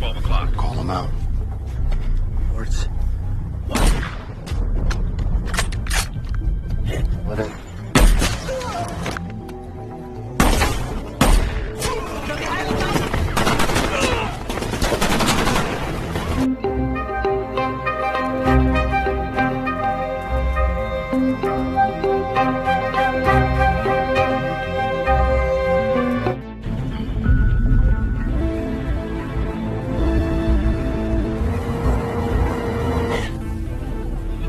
12 o'clock. Call him out. Words. Let it.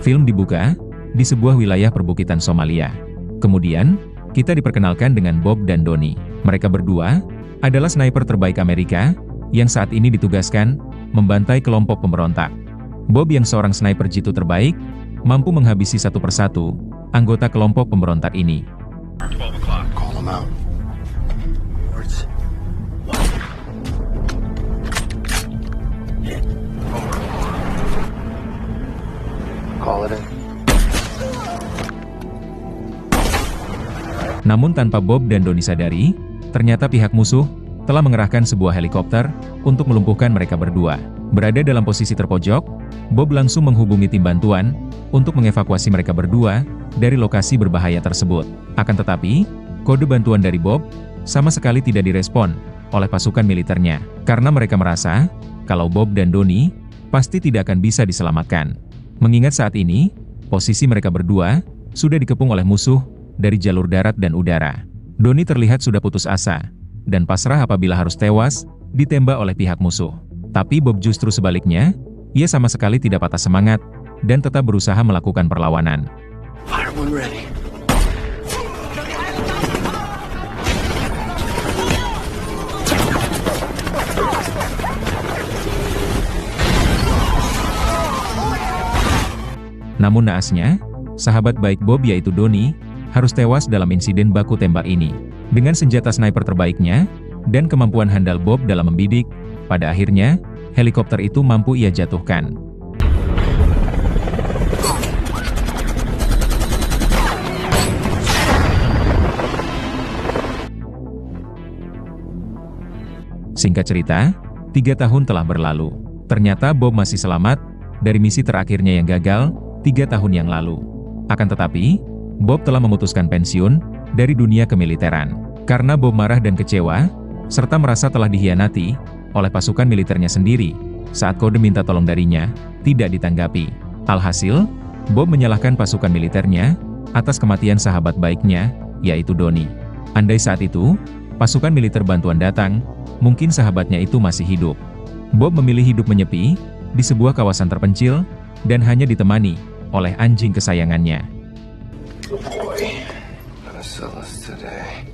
Film dibuka di sebuah wilayah perbukitan Somalia. Kemudian, kita diperkenalkan dengan Bob dan Donnie. Mereka berdua adalah sniper terbaik Amerika yang saat ini ditugaskan membantai kelompok pemberontak. Bob yang seorang sniper jitu terbaik, mampu menghabisi satu persatu anggota kelompok pemberontak ini. 12 o'clock. Call him out. Words. Call it in. Namun tanpa Bob dan Donnie sadari, ternyata pihak musuh telah mengerahkan sebuah helikopter untuk melumpuhkan mereka berdua. Berada dalam posisi terpojok, Bob langsung menghubungi tim bantuan untuk mengevakuasi mereka berdua dari lokasi berbahaya tersebut. Akan tetapi, kode bantuan dari Bob sama sekali tidak direspon oleh pasukan militernya, karena mereka merasa kalau Bob dan Donnie pasti tidak akan bisa diselamatkan. Mengingat saat ini, posisi mereka berdua sudah dikepung oleh musuh dari jalur darat dan udara. Donnie terlihat sudah putus asa dan pasrah apabila harus tewas ditembak oleh pihak musuh. Tapi Bob justru sebaliknya, ia sama sekali tidak patah semangat dan tetap berusaha melakukan perlawanan. Fire when ready. Namun naasnya, sahabat baik Bob yaitu Donnie, harus tewas dalam insiden baku tembak ini. Dengan senjata sniper terbaiknya, dan kemampuan handal Bob dalam membidik, pada akhirnya, helikopter itu mampu ia jatuhkan. Singkat cerita, 3 tahun telah berlalu. Ternyata Bob masih selamat dari misi terakhirnya yang gagal 3 tahun yang lalu. Akan tetapi, Bob telah memutuskan pensiun dari dunia kemiliteran. Karena Bob marah dan kecewa, serta merasa telah dikhianati oleh pasukan militernya sendiri saat kode minta tolong darinya tidak ditanggapi. Alhasil, Bob menyalahkan pasukan militernya atas kematian sahabat baiknya, yaitu Donnie. Andai saat itu, pasukan militer bantuan datang, mungkin sahabatnya itu masih hidup. Bob memilih hidup menyepi di sebuah kawasan terpencil dan hanya ditemani oleh anjing kesayangannya. Good boy. Gonna sell us today.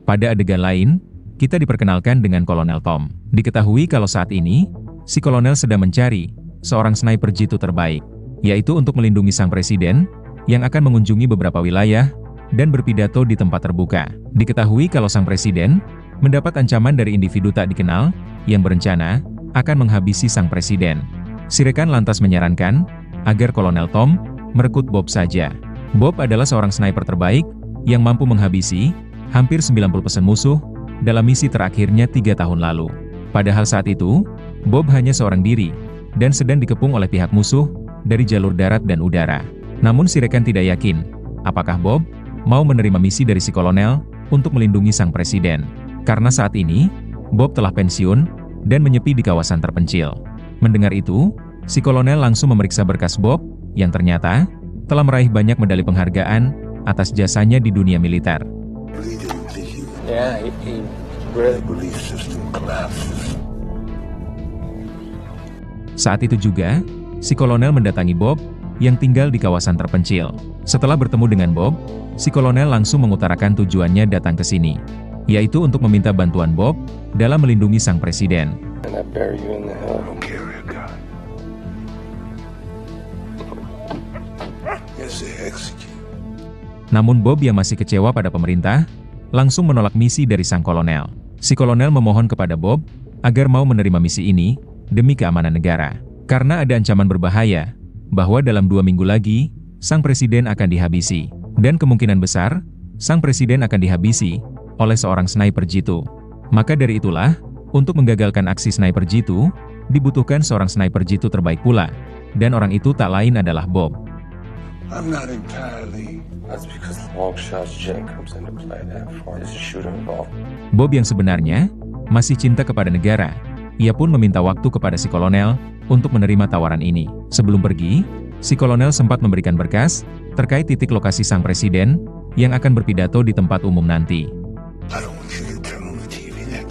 Pada adegan lain, kita diperkenalkan dengan Kolonel Tom. Diketahui kalau saat ini, si kolonel sedang mencari seorang sniper jitu terbaik, yaitu untuk melindungi sang presiden yang akan mengunjungi beberapa wilayah dan berpidato di tempat terbuka. Diketahui kalau sang presiden mendapat ancaman dari individu tak dikenal yang berencana akan menghabisi sang presiden. Si rekan lantas menyarankan agar Kolonel Tom merekrut Bob saja. Bob adalah seorang sniper terbaik yang mampu menghabisi hampir 90% musuh dalam misi terakhirnya 3 tahun lalu. Padahal saat itu, Bob hanya seorang diri dan sedang dikepung oleh pihak musuh dari jalur darat dan udara. Namun si rekan tidak yakin apakah Bob mau menerima misi dari si kolonel untuk melindungi sang presiden. Karena saat ini, Bob telah pensiun dan menyepi di kawasan terpencil. Mendengar itu, si kolonel langsung memeriksa berkas Bob, yang ternyata telah meraih banyak medali penghargaan atas jasanya di dunia militer. Yeah, he really. Belief system collapses. Saat itu juga, si kolonel mendatangi Bob, yang tinggal di kawasan terpencil. Setelah bertemu dengan Bob, si kolonel langsung mengutarakan tujuannya datang ke sini, yaitu untuk meminta bantuan Bob dalam melindungi sang presiden. And I bury you in the hell. Don't carry a gun. Yes, they execute. Namun Bob yang masih kecewa pada pemerintah, langsung menolak misi dari sang kolonel. Si kolonel memohon kepada Bob agar mau menerima misi ini demi keamanan negara. Karena ada ancaman berbahaya bahwa dalam 2 minggu lagi, sang presiden akan dihabisi. Dan kemungkinan besar, sang presiden akan dihabisi oleh seorang sniper jitu. Maka dari itulah, untuk menggagalkan aksi sniper G2, dibutuhkan seorang sniper G2 terbaik pula. Dan orang itu tak lain adalah Bob. I'm not entirely. That's because long shots Jay comes into play that far. There's a shooter involved. Bob yang sebenarnya masih cinta kepada negara. Ia pun meminta waktu kepada si kolonel untuk menerima tawaran ini. Sebelum pergi, si kolonel sempat memberikan berkas terkait titik lokasi sang presiden yang akan berpidato di tempat umum nanti. I don't want you to turn on the TV then.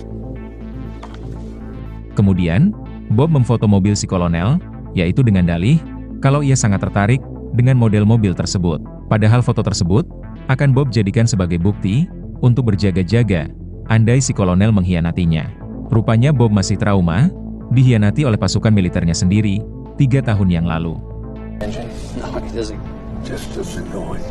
Kemudian, Bob memfoto mobil si kolonel, yaitu dengan dalih kalau ia sangat tertarik dengan model mobil tersebut. Padahal foto tersebut akan Bob jadikan sebagai bukti untuk berjaga-jaga andai si kolonel mengkhianatinya. Rupanya Bob masih trauma, dikhianati oleh pasukan militernya sendiri 3 tahun yang lalu. No, it doesn't. Just doesn't know it.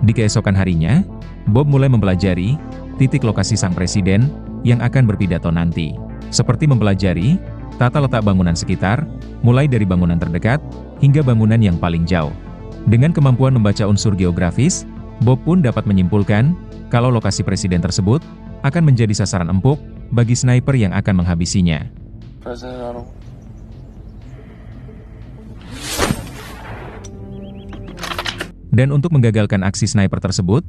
Di keesokan harinya, Bob mulai mempelajari titik lokasi sang presiden yang akan berpidato nanti. Seperti mempelajari tata letak bangunan sekitar, mulai dari bangunan terdekat hingga bangunan yang paling jauh. Dengan kemampuan membaca unsur geografis, Bob pun dapat menyimpulkan kalau lokasi presiden tersebut akan menjadi sasaran empuk bagi sniper yang akan menghabisinya. President Arnold. Dan untuk menggagalkan aksi sniper tersebut,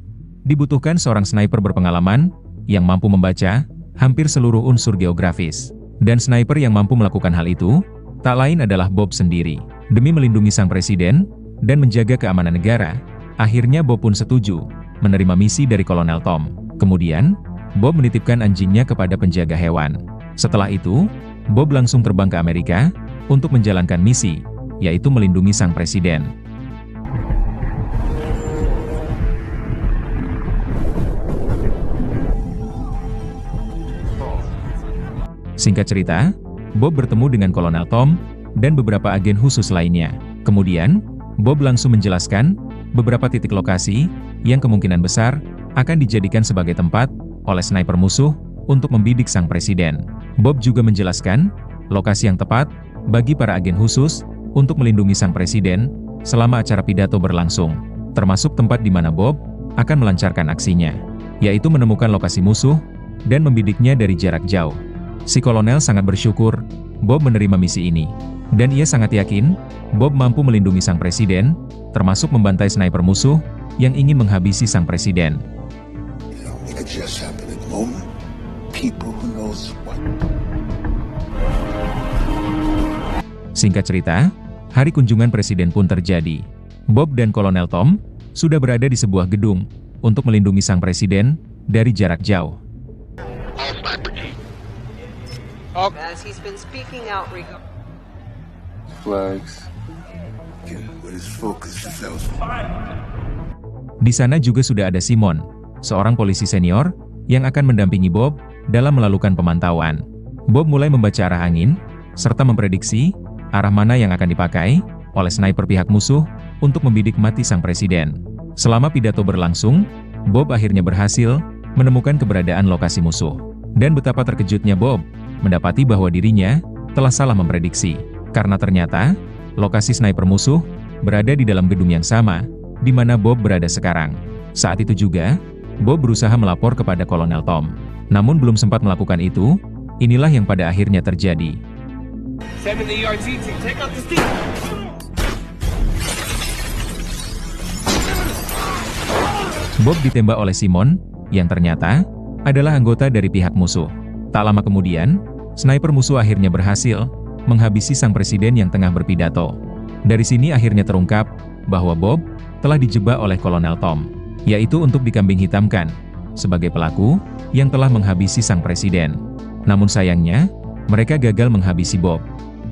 dibutuhkan seorang sniper berpengalaman yang mampu membaca hampir seluruh unsur geografis. Dan sniper yang mampu melakukan hal itu, tak lain adalah Bob sendiri. Demi melindungi sang presiden dan menjaga keamanan negara, akhirnya Bob pun setuju menerima misi dari Kolonel Tom. Kemudian, Bob menitipkan anjingnya kepada penjaga hewan. Setelah itu, Bob langsung terbang ke Amerika untuk menjalankan misi, yaitu melindungi sang presiden. Singkat cerita, Bob bertemu dengan Kolonel Tom dan beberapa agen khusus lainnya. Kemudian, Bob langsung menjelaskan beberapa titik lokasi yang kemungkinan besar akan dijadikan sebagai tempat oleh sniper musuh untuk membidik sang presiden. Bob juga menjelaskan lokasi yang tepat bagi para agen khusus untuk melindungi sang presiden selama acara pidato berlangsung, termasuk tempat di mana Bob akan melancarkan aksinya, yaitu menemukan lokasi musuh dan membidiknya dari jarak jauh. Si kolonel sangat bersyukur Bob menerima misi ini, dan ia sangat yakin Bob mampu melindungi sang presiden, termasuk membantai sniper musuh yang ingin menghabisi sang presiden. You know, it could just happen at the moment. People who knows what. Singkat cerita, hari kunjungan presiden pun terjadi. Bob dan Kolonel Tom sudah berada di sebuah gedung untuk melindungi sang presiden dari jarak jauh. As he's been speaking out regarding Flags. Yeah, but his focus is elsewhere. Di sana juga sudah ada Simon, seorang polisi senior yang akan mendampingi Bob dalam melakukan pemantauan. Bob mulai membaca arah angin, serta memprediksi arah mana yang akan dipakai oleh sniper pihak musuh untuk membidik mati sang presiden. Selama pidato berlangsung, Bob akhirnya berhasil menemukan keberadaan lokasi musuh. Dan betapa terkejutnya Bob mendapati bahwa dirinya telah salah memprediksi, karena ternyata lokasi sniper musuh berada di dalam gedung yang sama di mana Bob berada sekarang. Saat itu juga, Bob berusaha melapor kepada Kolonel Tom. Namun belum sempat melakukan itu, inilah yang pada akhirnya terjadi. Bob ditembak oleh Simon, yang ternyata adalah anggota dari pihak musuh. Tak lama kemudian, sniper musuh akhirnya berhasil menghabisi sang presiden yang tengah berpidato. Dari sini akhirnya terungkap bahwa Bob telah dijebak oleh Kolonel Tom, yaitu untuk dikambing hitamkan sebagai pelaku yang telah menghabisi sang presiden. Namun sayangnya, mereka gagal menghabisi Bob.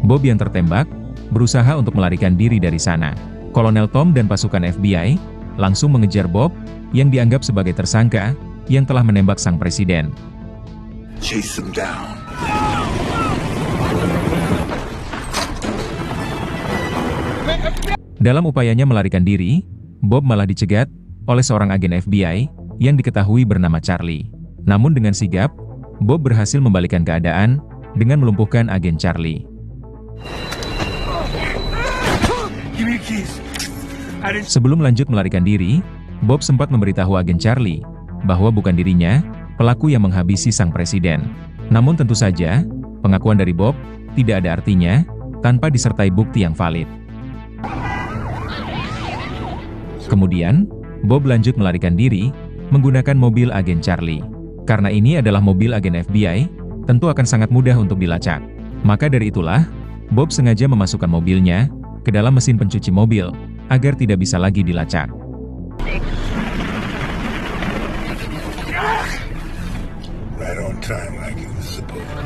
Bob yang tertembak berusaha untuk melarikan diri dari sana. Kolonel Tom dan pasukan FBI langsung mengejar Bob yang dianggap sebagai tersangka yang telah menembak sang presiden. Chase him down. Dalam upayanya melarikan diri, Bob malah dicegat oleh seorang agen FBI yang diketahui bernama Charlie. Namun dengan sigap, Bob berhasil membalikan keadaan dengan melumpuhkan agen Charlie. Sebelum lanjut melarikan diri, Bob sempat memberitahu agen Charlie bahwa bukan dirinya pelaku yang menghabisi sang presiden. Namun tentu saja, pengakuan dari Bob tidak ada artinya tanpa disertai bukti yang valid. Kemudian, Bob lanjut melarikan diri menggunakan mobil agen Charlie. Karena ini adalah mobil agen FBI, tentu akan sangat mudah untuk dilacak. Maka dari itulah, Bob sengaja memasukkan mobilnya ke dalam mesin pencuci mobil agar tidak bisa lagi dilacak. Right on time like it was supposed to.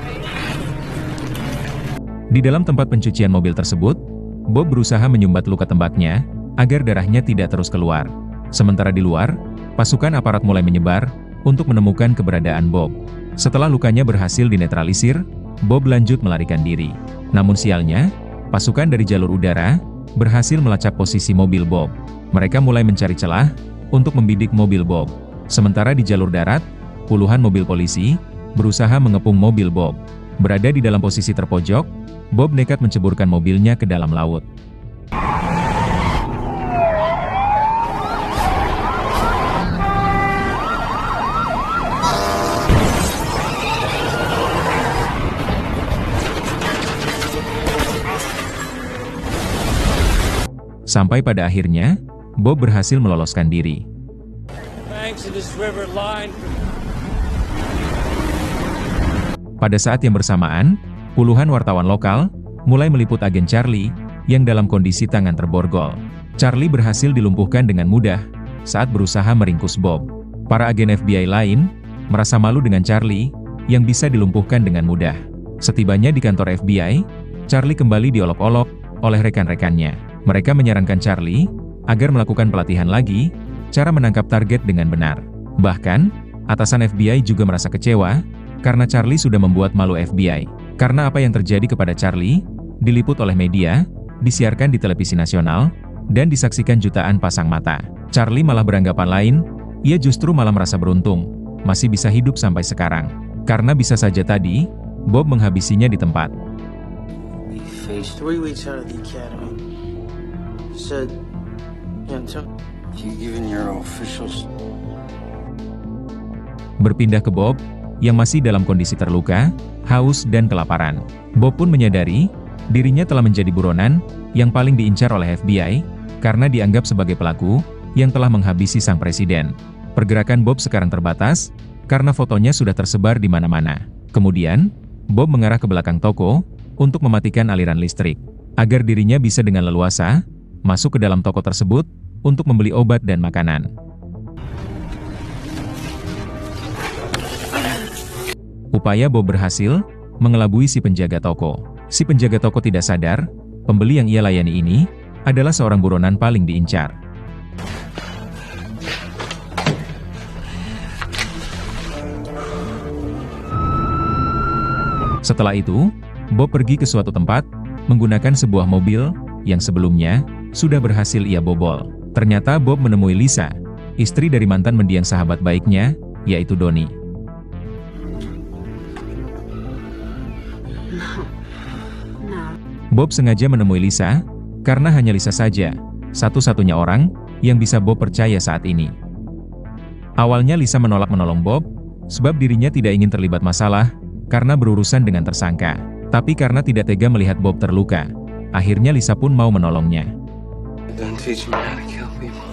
Di dalam tempat pencucian mobil tersebut, Bob berusaha menyumbat luka tembaknya agar darahnya tidak terus keluar. Sementara di luar, pasukan aparat mulai menyebar untuk menemukan keberadaan Bob. Setelah lukanya berhasil dinetralisir, Bob lanjut melarikan diri. Namun sialnya, pasukan dari jalur udara berhasil melacak posisi mobil Bob. Mereka mulai mencari celah untuk membidik mobil Bob. Sementara di jalur darat, puluhan mobil polisi berusaha mengepung mobil Bob. Berada di dalam posisi terpojok, Bob nekat menceburkan mobilnya ke dalam laut. Sampai pada akhirnya, Bob berhasil meloloskan diri. Pada saat yang bersamaan, puluhan wartawan lokal mulai meliput agen Charlie yang dalam kondisi tangan terborgol. Charlie berhasil dilumpuhkan dengan mudah saat berusaha meringkus Bob. Para agen FBI lain merasa malu dengan Charlie yang bisa dilumpuhkan dengan mudah. Setibanya di kantor FBI, Charlie kembali diolok-olok oleh rekan-rekannya. Mereka menyarankan Charlie agar melakukan pelatihan lagi cara menangkap target dengan benar. Bahkan, atasan FBI juga merasa kecewa karena Charlie sudah membuat malu FBI. Karena apa yang terjadi kepada Charlie diliput oleh media, disiarkan di televisi nasional, dan disaksikan jutaan pasang mata. Charlie malah beranggapan lain, ia justru malah merasa beruntung, masih bisa hidup sampai sekarang. Karena bisa saja tadi, Bob menghabisinya di tempat. Phase 3 weeks out of the academy. Said, You given your officials. Berpindah ke Bob, yang masih dalam kondisi terluka, haus dan kelaparan. Bob pun menyadari, dirinya telah menjadi buronan yang paling diincar oleh FBI, karena dianggap sebagai pelaku yang telah menghabisi sang presiden. Pergerakan Bob sekarang terbatas, karena fotonya sudah tersebar di mana-mana. Kemudian, Bob mengarah ke belakang toko, untuk mematikan aliran listrik, agar dirinya bisa dengan leluasa masuk ke dalam toko tersebut, untuk membeli obat dan makanan. Upaya Bob berhasil mengelabui si penjaga toko. Si penjaga toko tidak sadar, pembeli yang ia layani ini adalah seorang buronan paling diincar. Setelah itu, Bob pergi ke suatu tempat, menggunakan sebuah mobil yang sebelumnya sudah berhasil ia bobol. Ternyata Bob menemui Lisa, istri dari mantan mendiang sahabat baiknya, yaitu Donnie. Bob sengaja menemui Lisa, karena hanya Lisa saja, satu-satunya orang yang bisa Bob percaya saat ini. Awalnya Lisa menolak menolong Bob, sebab dirinya tidak ingin terlibat masalah, karena berurusan dengan tersangka. Tapi karena tidak tega melihat Bob terluka, akhirnya Lisa pun mau menolongnya. Don't teach me how to kill people.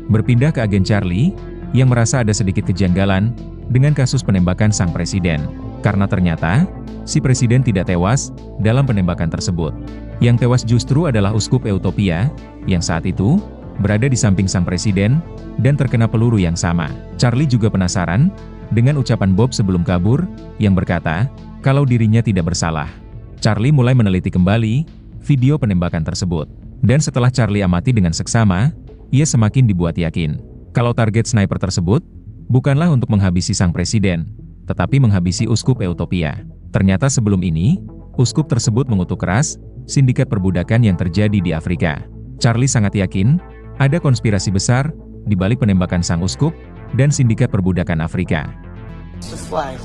Berpindah ke agen Charlie, yang merasa ada sedikit kejanggalan dengan kasus penembakan sang presiden. Karena ternyata, si presiden tidak tewas dalam penembakan tersebut. Yang tewas justru adalah Uskup Eutopia, yang saat itu berada di samping sang presiden dan terkena peluru yang sama. Charlie juga penasaran dengan ucapan Bob sebelum kabur, yang berkata kalau dirinya tidak bersalah. Charlie mulai meneliti kembali video penembakan tersebut. Dan setelah Charlie amati dengan seksama, ia semakin dibuat yakin kalau target sniper tersebut bukanlah untuk menghabisi sang presiden, tetapi menghabisi Uskup Eutopia. Ternyata sebelum ini, uskup tersebut mengutuk keras sindikat perbudakan yang terjadi di Afrika. Charlie sangat yakin ada konspirasi besar di balik penembakan sang uskup dan sindikat perbudakan Afrika. the flag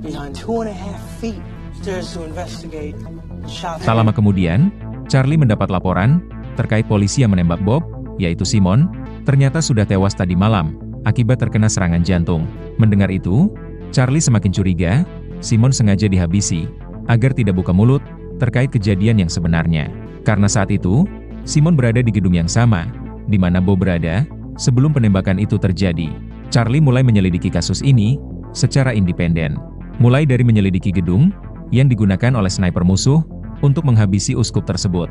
behind 2.5 feet stairs to investigate. Tak lama kemudian, Charlie mendapat laporan terkait polisi yang menembak Bob yaitu Simon, ternyata sudah tewas tadi malam, akibat terkena serangan jantung. Mendengar itu, Charlie semakin curiga, Simon sengaja dihabisi, agar tidak buka mulut, terkait kejadian yang sebenarnya. Karena saat itu, Simon berada di gedung yang sama, di mana Bob berada, sebelum penembakan itu terjadi. Charlie mulai menyelidiki kasus ini, secara independen. Mulai dari menyelidiki gedung, yang digunakan oleh sniper musuh, untuk menghabisi uskup tersebut.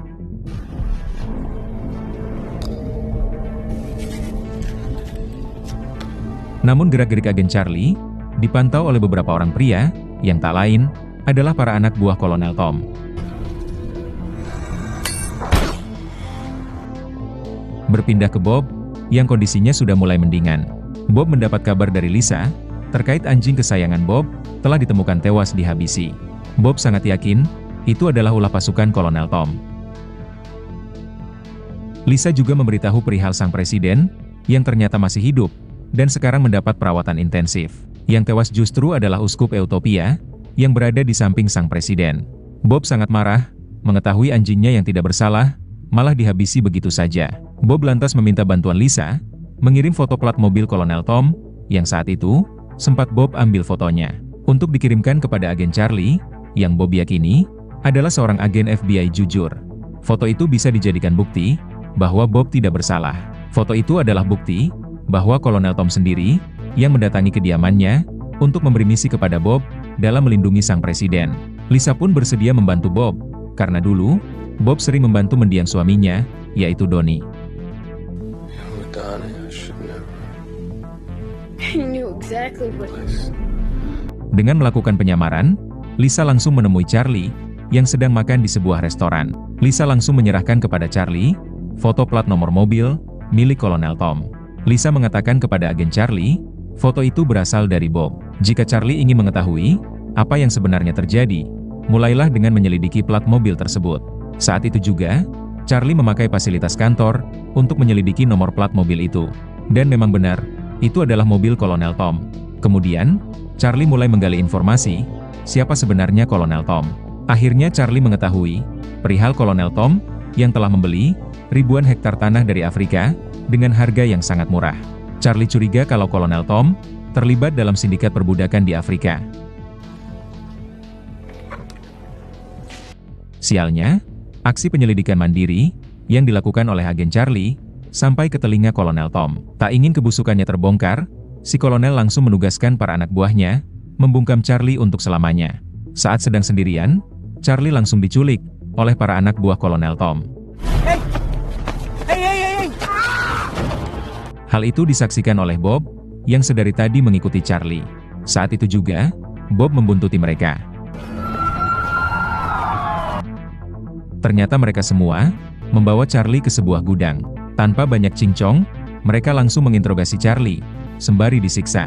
Namun gerak-gerik agen Charlie, dipantau oleh beberapa orang pria, yang tak lain, adalah para anak buah Kolonel Tom. Berpindah ke Bob, yang kondisinya sudah mulai mendingan. Bob mendapat kabar dari Lisa, terkait anjing kesayangan Bob, telah ditemukan tewas dihabisi. Bob sangat yakin, itu adalah ulah pasukan Kolonel Tom. Lisa juga memberitahu perihal sang presiden, yang ternyata masih hidup, dan sekarang mendapat perawatan intensif. Yang tewas justru adalah Uskup Eutopia, yang berada di samping sang presiden. Bob sangat marah, mengetahui anjingnya yang tidak bersalah, malah dihabisi begitu saja. Bob lantas meminta bantuan Lisa, mengirim foto plat mobil Kolonel Tom, yang saat itu, sempat Bob ambil fotonya, untuk dikirimkan kepada agen Charlie, yang Bob yakini, adalah seorang agen FBI jujur. Foto itu bisa dijadikan bukti, bahwa Bob tidak bersalah. Foto itu adalah bukti, bahwa Kolonel Tom sendiri, yang mendatangi kediamannya, untuk memberi misi kepada Bob, dalam melindungi sang presiden. Lisa pun bersedia membantu Bob, karena dulu, Bob sering membantu mendiang suaminya, yaitu Donnie. Dengan melakukan penyamaran, Lisa langsung menemui Charlie, yang sedang makan di sebuah restoran. Lisa langsung menyerahkan kepada Charlie, foto plat nomor mobil, milik Kolonel Tom. Lisa mengatakan kepada agen Charlie, foto itu berasal dari Bob. Jika Charlie ingin mengetahui, apa yang sebenarnya terjadi, mulailah dengan menyelidiki plat mobil tersebut. Saat itu juga, Charlie memakai fasilitas kantor, untuk menyelidiki nomor plat mobil itu. Dan memang benar, itu adalah mobil Kolonel Tom. Kemudian, Charlie mulai menggali informasi, siapa sebenarnya Kolonel Tom. Akhirnya Charlie mengetahui, perihal Kolonel Tom, yang telah membeli ribuan hektar tanah dari Afrika, dengan harga yang sangat murah. Charlie curiga kalau Kolonel Tom, terlibat dalam sindikat perbudakan di Afrika. Sialnya, aksi penyelidikan mandiri, yang dilakukan oleh agen Charlie, sampai ke telinga Kolonel Tom. Tak ingin kebusukannya terbongkar, si Kolonel langsung menugaskan para anak buahnya, membungkam Charlie untuk selamanya. Saat sedang sendirian, Charlie langsung diculik, oleh para anak buah Kolonel Tom. Hal itu disaksikan oleh Bob, yang sedari tadi mengikuti Charlie. Saat itu juga, Bob membuntuti mereka. Ternyata mereka semua, membawa Charlie ke sebuah gudang. Tanpa banyak cincong, mereka langsung menginterogasi Charlie, sembari disiksa.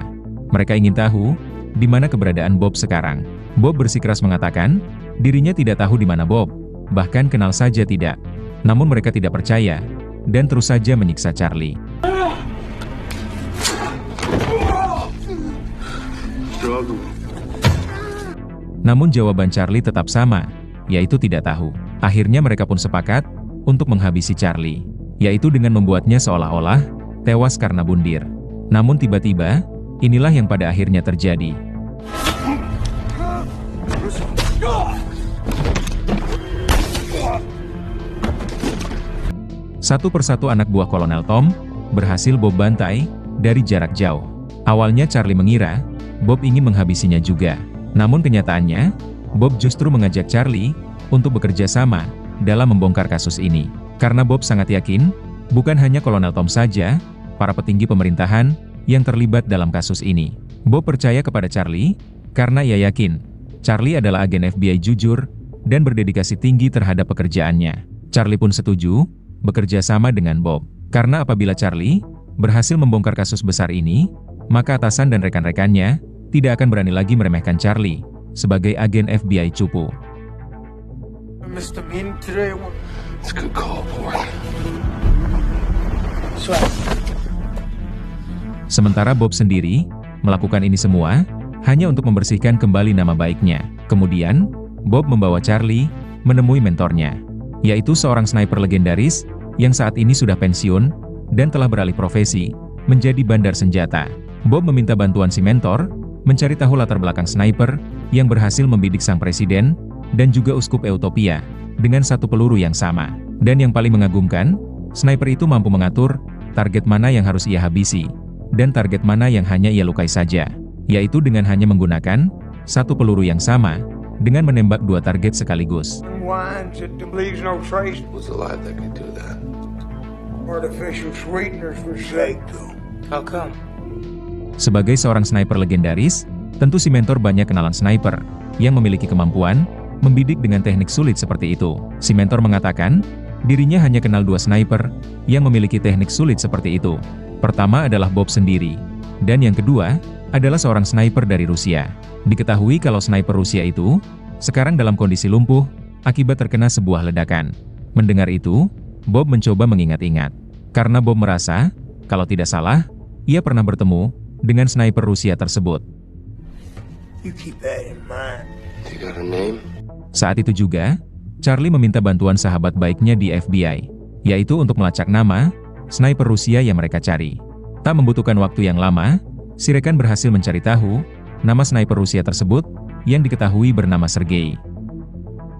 Mereka ingin tahu, di mana keberadaan Bob sekarang. Bob bersikeras mengatakan, dirinya tidak tahu di mana Bob, bahkan kenal saja tidak. Namun mereka tidak percaya, dan terus saja menyiksa Charlie. Namun jawaban Charlie tetap sama, yaitu tidak tahu. Akhirnya mereka pun sepakat, untuk menghabisi Charlie, yaitu dengan membuatnya seolah-olah, tewas karena bundir. Namun tiba-tiba, inilah yang pada akhirnya terjadi. Satu persatu anak buah Kolonel Tom, berhasil Bob bantai, dari jarak jauh. Awalnya Charlie mengira, Bob ingin menghabisinya juga. Namun kenyataannya, Bob justru mengajak Charlie, untuk bekerja sama, dalam membongkar kasus ini. Karena Bob sangat yakin, bukan hanya Kolonel Tom saja, para petinggi pemerintahan, yang terlibat dalam kasus ini. Bob percaya kepada Charlie, karena ia yakin, Charlie adalah agen FBI jujur, dan berdedikasi tinggi terhadap pekerjaannya. Charlie pun setuju, bekerja sama dengan Bob. Karena apabila Charlie, berhasil membongkar kasus besar ini, maka atasan dan rekan-rekannya, tidak akan berani lagi meremehkan Charlie, sebagai agen FBI cupu. Sementara Bob sendiri, melakukan ini semua, hanya untuk membersihkan kembali nama baiknya. Kemudian, Bob membawa Charlie, menemui mentornya, yaitu seorang sniper legendaris, yang saat ini sudah pensiun, dan telah beralih profesi menjadi bandar senjata. Bob meminta bantuan si mentor mencari tahu latar belakang sniper yang berhasil membidik sang presiden dan juga uskup Eutopia dengan satu peluru yang sama. Dan yang paling mengagumkan, sniper itu mampu mengatur target mana yang harus ia habisi dan target mana yang hanya ia lukai saja, yaitu dengan hanya menggunakan satu peluru yang sama dengan menembak dua target sekaligus. Wines that leaves no trace. Who's alive that can do that? Artificial sweeteners for sake, though. How come? Sebagai seorang sniper legendaris, tentu si mentor banyak kenalan sniper yang memiliki kemampuan membidik dengan teknik sulit seperti itu. Si mentor mengatakan, dirinya hanya kenal dua sniper yang memiliki teknik sulit seperti itu. Pertama adalah Bob sendiri, dan yang kedua adalah seorang sniper dari Rusia. Diketahui kalau sniper Rusia itu sekarang dalam kondisi lumpuh akibat terkena sebuah ledakan. Mendengar itu, Bob mencoba mengingat-ingat. Karena Bob merasa, kalau tidak salah, ia pernah bertemu dengan sniper Rusia tersebut. You keep that in mind. You got a name? Saat itu juga, Charlie meminta bantuan sahabat baiknya di FBI, yaitu untuk melacak nama sniper Rusia yang mereka cari. Tak membutuhkan waktu yang lama, si rekan berhasil mencari tahu nama sniper Rusia tersebut yang diketahui bernama Sergei.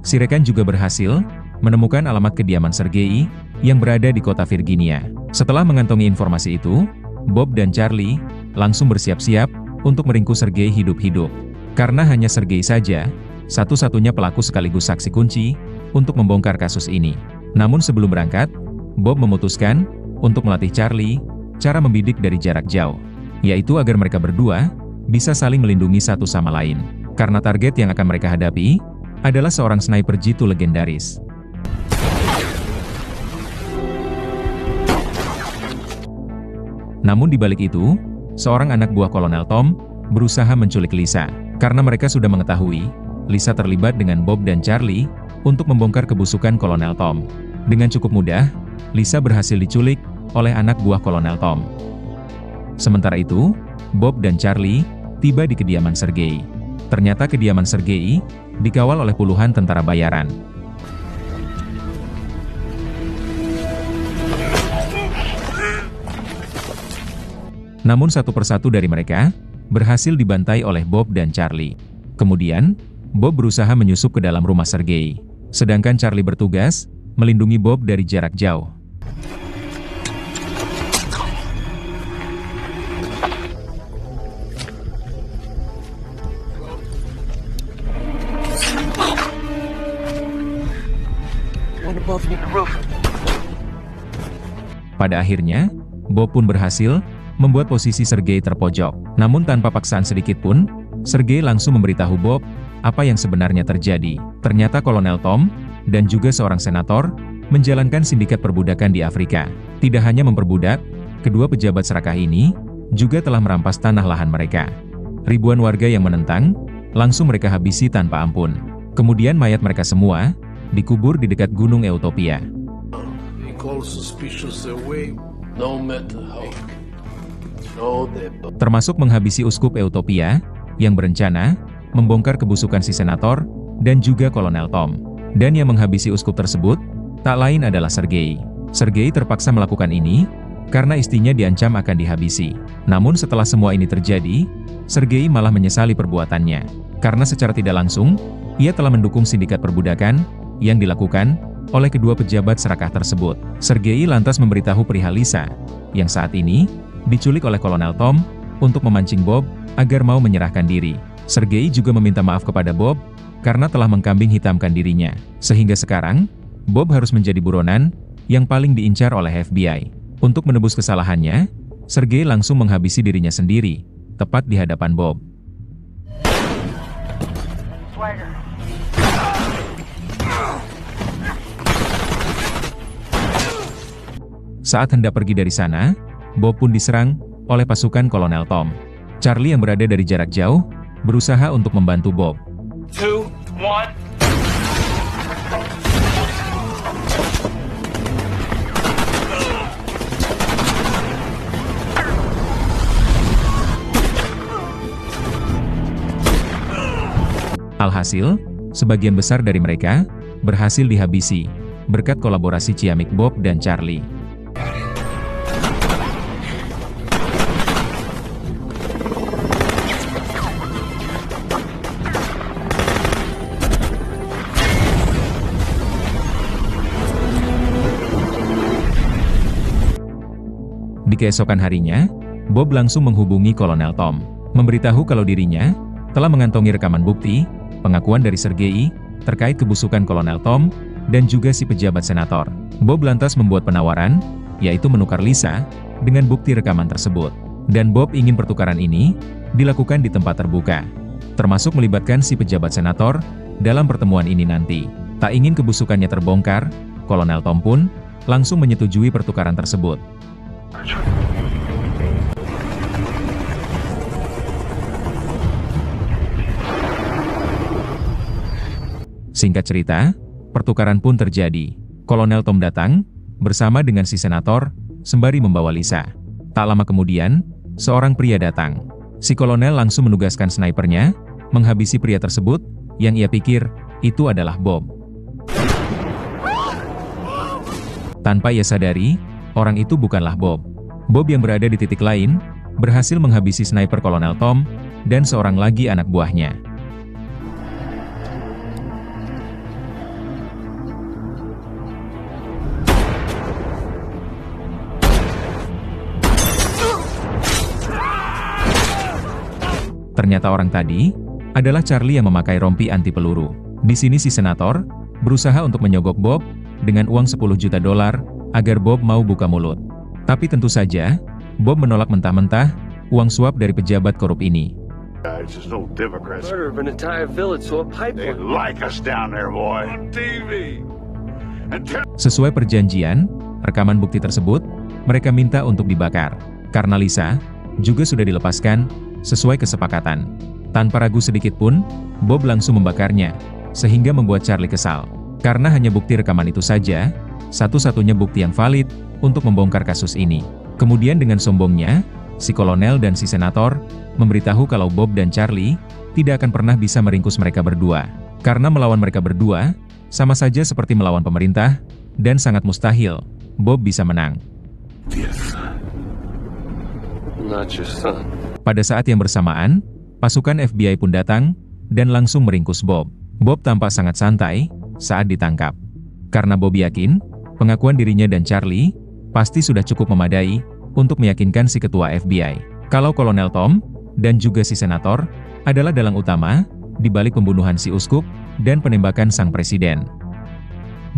Si rekan juga berhasil menemukan alamat kediaman Sergei yang berada di kota Virginia. Setelah mengantongi informasi itu, Bob dan Charlie langsung bersiap-siap untuk meringkus Sergei hidup-hidup. Karena hanya Sergei saja satu-satunya pelaku sekaligus saksi kunci untuk membongkar kasus ini. Namun sebelum berangkat, Bob memutuskan untuk melatih Charlie cara membidik dari jarak jauh, yaitu agar mereka berdua bisa saling melindungi satu sama lain. Karena target yang akan mereka hadapi adalah seorang sniper jitu legendaris. Namun di balik itu, seorang anak buah Kolonel Tom berusaha menculik Lisa. Karena mereka sudah mengetahui Lisa terlibat dengan Bob dan Charlie untuk membongkar kebusukan Kolonel Tom. Dengan cukup mudah, Lisa berhasil diculik oleh anak buah Kolonel Tom. Sementara itu, Bob dan Charlie tiba di kediaman Sergei. Ternyata kediaman Sergei dikawal oleh puluhan tentara bayaran. Namun satu persatu dari mereka berhasil dibantai oleh Bob dan Charlie. Kemudian, Bob berusaha menyusup ke dalam rumah Sergei, sedangkan Charlie bertugas melindungi Bob dari jarak jauh. Pada akhirnya, Bob pun berhasil membuat posisi Sergei terpojok. Namun tanpa paksaan sedikit pun, Sergei langsung memberitahu Bob apa yang sebenarnya terjadi. Ternyata Kolonel Tom dan juga seorang senator menjalankan sindikat perbudakan di Afrika. Tidak hanya memperbudak, kedua pejabat serakah ini juga telah merampas tanah lahan mereka. Ribuan warga yang menentang langsung mereka habisi tanpa ampun. Kemudian mayat mereka semua dikubur di dekat gunung Eutopia. Termasuk menghabisi uskup Eutopia yang berencana membongkar kebusukan si senator dan juga Kolonel Tom. Dan yang menghabisi uskup tersebut tak lain adalah Sergei. Sergei terpaksa melakukan ini karena istrinya diancam akan dihabisi. Namun setelah semua ini terjadi, Sergei malah menyesali perbuatannya. Karena secara tidak langsung, ia telah mendukung sindikat perbudakan yang dilakukan oleh kedua pejabat serakah tersebut. Sergei lantas memberitahu perihal Lisa, yang saat ini diculik oleh Kolonel Tom untuk memancing Bob agar mau menyerahkan diri. Sergei juga meminta maaf kepada Bob karena telah mengkambing hitamkan dirinya. Sehingga sekarang, Bob harus menjadi buronan yang paling diincar oleh FBI. Untuk menebus kesalahannya, Sergei langsung menghabisi dirinya sendiri, tepat di hadapan Bob. Saat hendak pergi dari sana, Bob pun diserang oleh pasukan Kolonel Tom. Charlie yang berada dari jarak jauh berusaha untuk membantu Bob. 2, 1. Alhasil, sebagian besar dari mereka berhasil dihabisi berkat kolaborasi ciamik Bob dan Charlie. Di keesokan harinya, Bob langsung menghubungi Kolonel Tom, memberitahu kalau dirinya telah mengantongi rekaman bukti, pengakuan dari Sergei, terkait kebusukan Kolonel Tom, dan juga si pejabat senator. Bob lantas membuat penawaran, yaitu menukar Lisa, dengan bukti rekaman tersebut. Dan Bob ingin pertukaran ini dilakukan di tempat terbuka, termasuk melibatkan si pejabat senator dalam pertemuan ini nanti. Tak ingin kebusukannya terbongkar, Kolonel Tom pun langsung menyetujui pertukaran tersebut. Singkat cerita, pertukaran pun terjadi. Kolonel Tom datang bersama dengan si senator, sembari membawa Lisa. Tak lama kemudian, seorang pria datang. Si kolonel langsung menugaskan snipernya menghabisi pria tersebut, yang ia pikir itu adalah Bob. Tanpa ia sadari, orang itu bukanlah Bob. Bob yang berada di titik lain, berhasil menghabisi sniper Kolonel Tom, dan seorang lagi anak buahnya. Ternyata orang tadi adalah Charlie yang memakai rompi anti peluru. Di sini si senator berusaha untuk menyogok Bob dengan uang $10 juta agar Bob mau buka mulut. Tapi tentu saja, Bob menolak mentah-mentah uang suap dari pejabat korup ini. It's just no Democrats. Murder of an entire village, so a They pipeline. like us down there, boy. On TV. And Sesuai perjanjian, rekaman bukti tersebut, mereka minta untuk dibakar. Karena Lisa juga sudah dilepaskan, sesuai kesepakatan. Tanpa ragu sedikit pun, Bob langsung membakarnya, sehingga membuat Charlie kesal. Karena hanya bukti rekaman itu saja, satu-satunya bukti yang valid untuk membongkar kasus ini. Kemudian dengan sombongnya, si kolonel dan si senator memberitahu kalau Bob dan Charlie tidak akan pernah bisa meringkus mereka berdua. Karena melawan mereka berdua, sama saja seperti melawan pemerintah, dan sangat mustahil Bob bisa menang. Not your son. Pada saat yang bersamaan, pasukan FBI pun datang, dan langsung meringkus Bob. Bob tampak sangat santai saat ditangkap. Karena Bob yakin, pengakuan dirinya dan Charlie pasti sudah cukup memadai untuk meyakinkan si ketua FBI. Kalau Kolonel Tom dan juga si senator adalah dalang utama di balik pembunuhan si uskup dan penembakan sang presiden.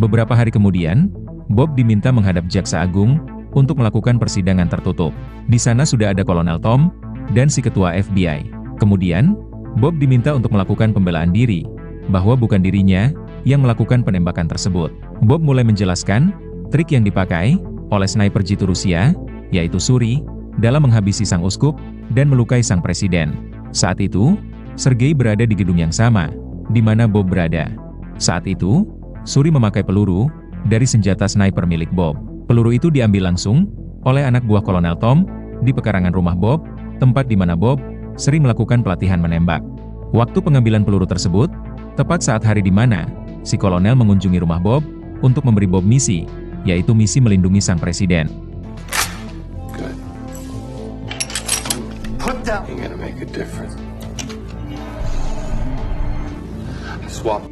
Beberapa hari kemudian, Bob diminta menghadap Jaksa Agung untuk melakukan persidangan tertutup. Di sana sudah ada Kolonel Tom dan si ketua FBI. Kemudian, Bob diminta untuk melakukan pembelaan diri, bahwa bukan dirinya yang melakukan penembakan tersebut. Bob mulai menjelaskan trik yang dipakai oleh sniper jitu Rusia, yaitu Suri, dalam menghabisi sang uskup dan melukai sang presiden. Saat itu, Sergei berada di gedung yang sama, di mana Bob berada. Saat itu, Suri memakai peluru dari senjata sniper milik Bob. Peluru itu diambil langsung oleh anak buah Kolonel Tom di pekarangan rumah Bob, tempat di mana Bob sering melakukan pelatihan menembak. Waktu pengambilan peluru tersebut, tepat saat hari di mana si kolonel mengunjungi rumah Bob untuk memberi Bob misi, yaitu misi melindungi sang presiden. Good. Put down. Ain't gonna make a difference. Swap.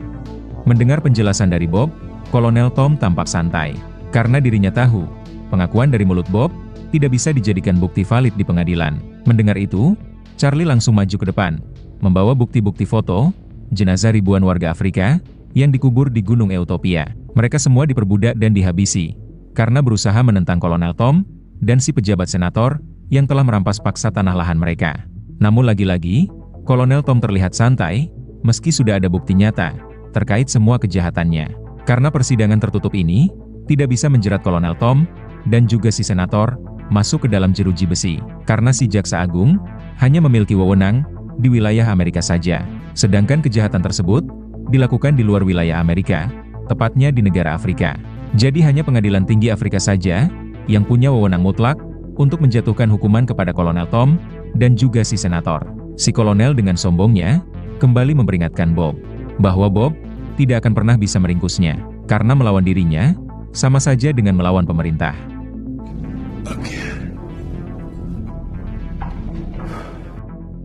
Mendengar penjelasan dari Bob, Kolonel Tom tampak santai, karena dirinya tahu, pengakuan dari mulut Bob tidak bisa dijadikan bukti valid di pengadilan. Mendengar itu, Charlie langsung maju ke depan, membawa bukti-bukti foto jenazah ribuan warga Afrika yang dikubur di Gunung Eutopia. Mereka semua diperbudak dan dihabisi, karena berusaha menentang Kolonel Tom dan si pejabat senator yang telah merampas paksa tanah lahan mereka. Namun lagi-lagi, Kolonel Tom terlihat santai, meski sudah ada bukti nyata terkait semua kejahatannya. Karena persidangan tertutup ini tidak bisa menjerat Kolonel Tom dan juga si senator masuk ke dalam jeruji besi, karena si Jaksa Agung hanya memiliki wewenang di wilayah Amerika saja. Sedangkan kejahatan tersebut dilakukan di luar wilayah Amerika, tepatnya di negara Afrika. Jadi hanya Pengadilan Tinggi Afrika saja yang punya wewenang mutlak untuk menjatuhkan hukuman kepada Kolonel Tom dan juga si senator. Si kolonel dengan sombongnya kembali memperingatkan Bob bahwa Bob tidak akan pernah bisa meringkusnya, karena melawan dirinya sama saja dengan melawan pemerintah.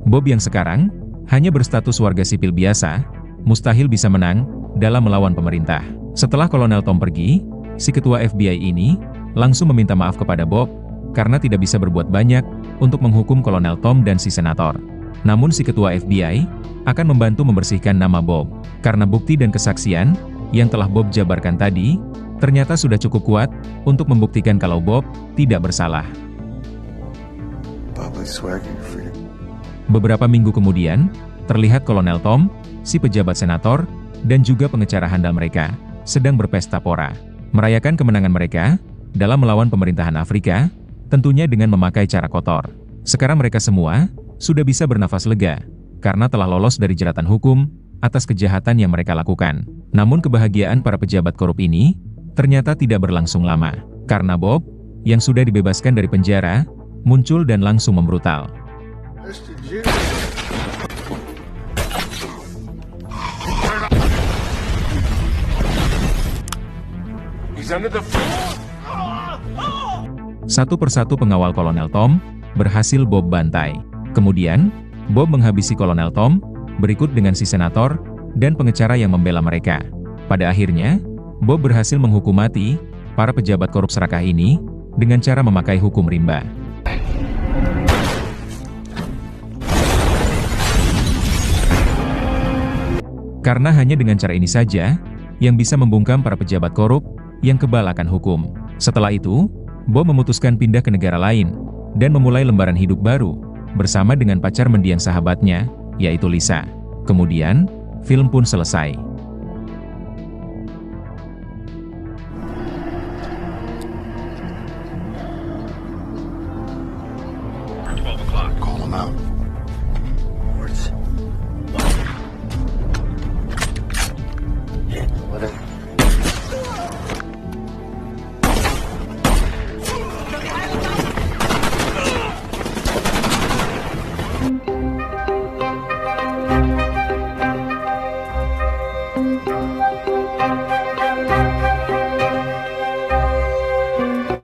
Bob yang sekarang hanya berstatus warga sipil biasa, mustahil bisa menang dalam melawan pemerintah. Setelah Kolonel Tom pergi, si ketua FBI ini langsung meminta maaf kepada Bob karena tidak bisa berbuat banyak untuk menghukum Kolonel Tom dan si senator. Namun si ketua FBI akan membantu membersihkan nama Bob, karena bukti dan kesaksian yang telah Bob jabarkan tadi ternyata sudah cukup kuat untuk membuktikan kalau Bob tidak bersalah. Beberapa minggu kemudian, terlihat Kolonel Tom, si pejabat senator, dan juga pengecara handal mereka sedang berpesta pora, merayakan kemenangan mereka dalam melawan pemerintahan Afrika, tentunya dengan memakai cara kotor. Sekarang mereka semua sudah bisa bernafas lega, karena telah lolos dari jeratan hukum atas kejahatan yang mereka lakukan. Namun kebahagiaan para pejabat korup ini ternyata tidak berlangsung lama, karena Bob, yang sudah dibebaskan dari penjara, muncul dan langsung membrutal. Satu persatu pengawal Kolonel Tom berhasil Bob bantai. Kemudian, Bob menghabisi Kolonel Tom, berikut dengan si senator dan pengecara yang membela mereka. Pada akhirnya, Bob berhasil menghukum mati para pejabat korup serakah ini dengan cara memakai hukum rimba. Karena hanya dengan cara ini saja yang bisa membungkam para pejabat korup yang kebal akan hukum. Setelah itu, Bob memutuskan pindah ke negara lain dan memulai lembaran hidup baru bersama dengan pacar mendiang sahabatnya, yaitu Lisa. Kemudian, film pun selesai. Call him out.